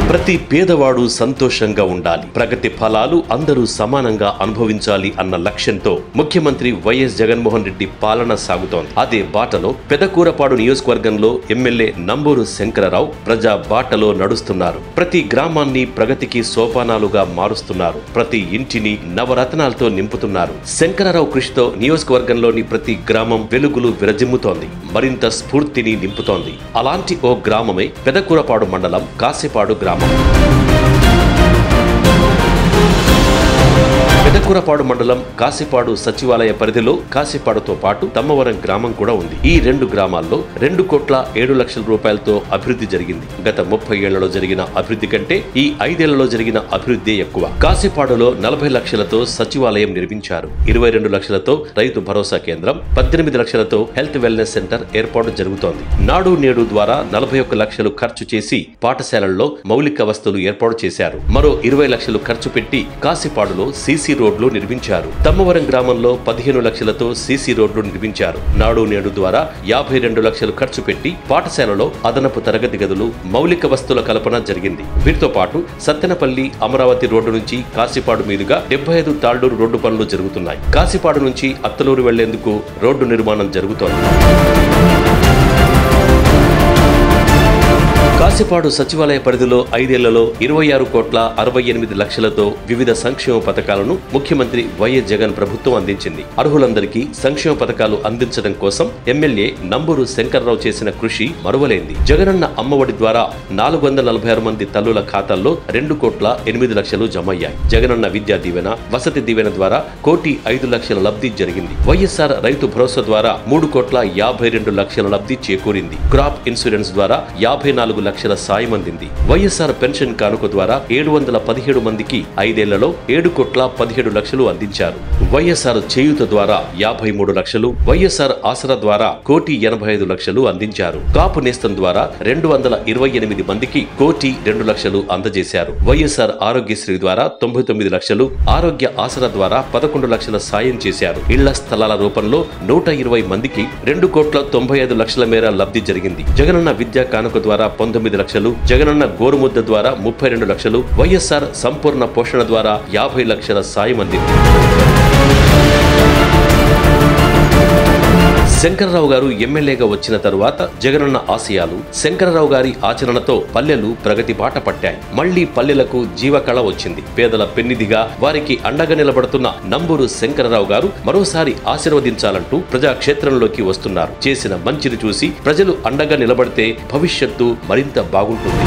ప్రతి పేదవాడు సంతోషంగా ఉండాలి, ప్రగతి ఫలాలు అందరూ సమానంగా అనుభవించాలి అన్న లక్ష్యంతో ముఖ్యమంత్రి వైఎస్ జగన్మోహన్ రెడ్డి పాలన సాగుతోంది. అదే బాటలో పెదకూరపాడు నియోజకవర్గంలో ఎమ్మెల్యే నంబూరు శంకరరావు ప్రజా బాటలో నడుస్తున్నారు. ప్రతి గ్రామాన్ని ప్రగతికి సోపానాలుగా మారుస్తున్నారు. ప్రతి ఇంటిని నవరత్నాలతో నింపుతున్నారు. శంకరరావు కృషితో నియోజకవర్గంలోని ప్రతి గ్రామం వెలుగులు విరజిమ్ముతోంది, మరింత స్ఫూర్తిని నింపుతోంది. అలాంటి ఓ గ్రామమే పెదకూరపాడు మండలం కాశీపాడు గ్రామం. పెదకూరపాడు మండలం కాశీపాడు సచివాలయ పరిధిలో కాశీపాడుతో పాటు తమ్మవరం గ్రామం కూడా ఉంది. ఈ రెండు గ్రామాల్లో 2,07,00,000 రూపాయలతో అభివృద్ధి జరిగింది. గత 30 ఏళ్లలో జరిగిన అభివృద్ధి కంటే ఈ 5 ఏళ్లలో జరిగిన అభివృద్ధి ఎక్కువ. కాశీపాడులో 40 లక్షలతో సచివాలయం నిర్మించారు. 22 లక్షలతో రైతు భరోసా కేంద్రం, 18 లక్షలతో హెల్త్ వెల్నెస్ సెంటర్ ఏర్పాటు జరుగుతోంది. నాడు నేడు ద్వారా 41 లక్షలు ఖర్చు చేసి పాఠశాలల్లో మౌలిక వస్తువులు ఏర్పాటు చేశారు. మరో 20 లక్షలు ఖర్చు పెట్టి కాశీపాడులో సీసీ రోడ్లు నిర్మించారు. తమ్మవరం గ్రామంలో 15 లక్షలతో సీసీ రోడ్లు నిర్మించారు. నాడు నేడు ద్వారా 52 లక్షలు ఖర్చు పెట్టి పాఠశాలలో అదనపు తరగతి గదులు, మౌలిక వస్తువుల కల్పన జరిగింది. వీటితో పాటు సత్తెనపల్లి అమరావతి రోడ్డు నుంచి కాశీపాడు మీదుగా 75 తాళ్లూరు రోడ్డు పనులు జరుగుతున్నాయి. కాశీపాడు నుంచి అత్తలూరు వెళ్లేందుకు రోడ్డు నిర్మాణం జరుగుతోంది. కాశీపాడు సచివాలయ పరిధిలో 5 ఏళ్లలో 26,68 లక్షలతో వివిధ సంక్షేమ పథకాలను ముఖ్యమంత్రి వైఎస్ జగన్ ప్రభుత్వం అందించింది. అర్హులందరికీ సంక్షేమ పథకాలు అందించడం కోసం ఎమ్మెల్యే నంబూరు శంకరరావు చేసిన కృషి మరువలేంది. జగనన్న అమ్మఒడి ద్వారా 446 మంది తల్లుల ఖాతాల్లో 2,08,00,000 జమయ్యాయి. జగనన్న విద్యా దీవెన, వసతి దీవెన ద్వారా 1,05,00,000 లబ్ధి జరిగింది. వైఎస్ఆర్ రైతు భరోసా ద్వారా 3,52,00,000 లబ్ధి చేకూరింది. క్రాప్ ఇన్సూరెన్స్ ద్వారా 54 లక్షల సాయం అందింది. వైఎస్ఆర్ పెన్షన్ కానుక ద్వారా 717 మందికి 5 ఏళ్లలో 7,17,00,000 అందించారు. వైఎస్ఆర్ చేయూత ద్వారా 53 లక్షలు, వైఎస్ఆర్ ఆసరా ద్వారా 1,85,00,000 అందించారు. కాపు నేస్తం ద్వారా 228 మందికి 1,02,00,000 అందజేశారు. వైఎస్ఆర్ ఆరోగ్యశ్రీ ద్వారా 99 లక్షలు, ఆరోగ్య ఆసరా ద్వారా 11 లక్షల సాయం చేశారు. ఇళ్ల స్థలాల రూపంలో 120 మందికి 2,95,00,000 మేర లబ్ధి జరిగింది. జగనన్న విద్యా కానుక ద్వారా 19 లక్షలు, జగనన్న గోరుముద్ద ద్వారా 32 లక్షలు, వైఎస్ఆర్ సంపూర్ణ పోషణ ద్వారా 50 లక్షల సాయం అందింది. శంకరరావు గారు ఎమ్మెల్యేగా వచ్చిన తరువాత జగనన్న ఆశయాలు, శంకరరావు గారి ఆచరణతో పల్లెలు ప్రగతి బాట పట్టాయి. మళ్లీ పల్లెలకు జీవకళ వచ్చింది. పేదల పెన్నిధిగా వారికి అండగా నిలబడుతున్న నంబూరు శంకరరావు గారు మరోసారి ఆశీర్వదించాలంటూ ప్రజాక్షేత్రంలోకి వస్తున్నారు. చేసిన మంచిని చూసి ప్రజలు అండగా నిలబడితే భవిష్యత్తు మరింత బాగుంటుంది.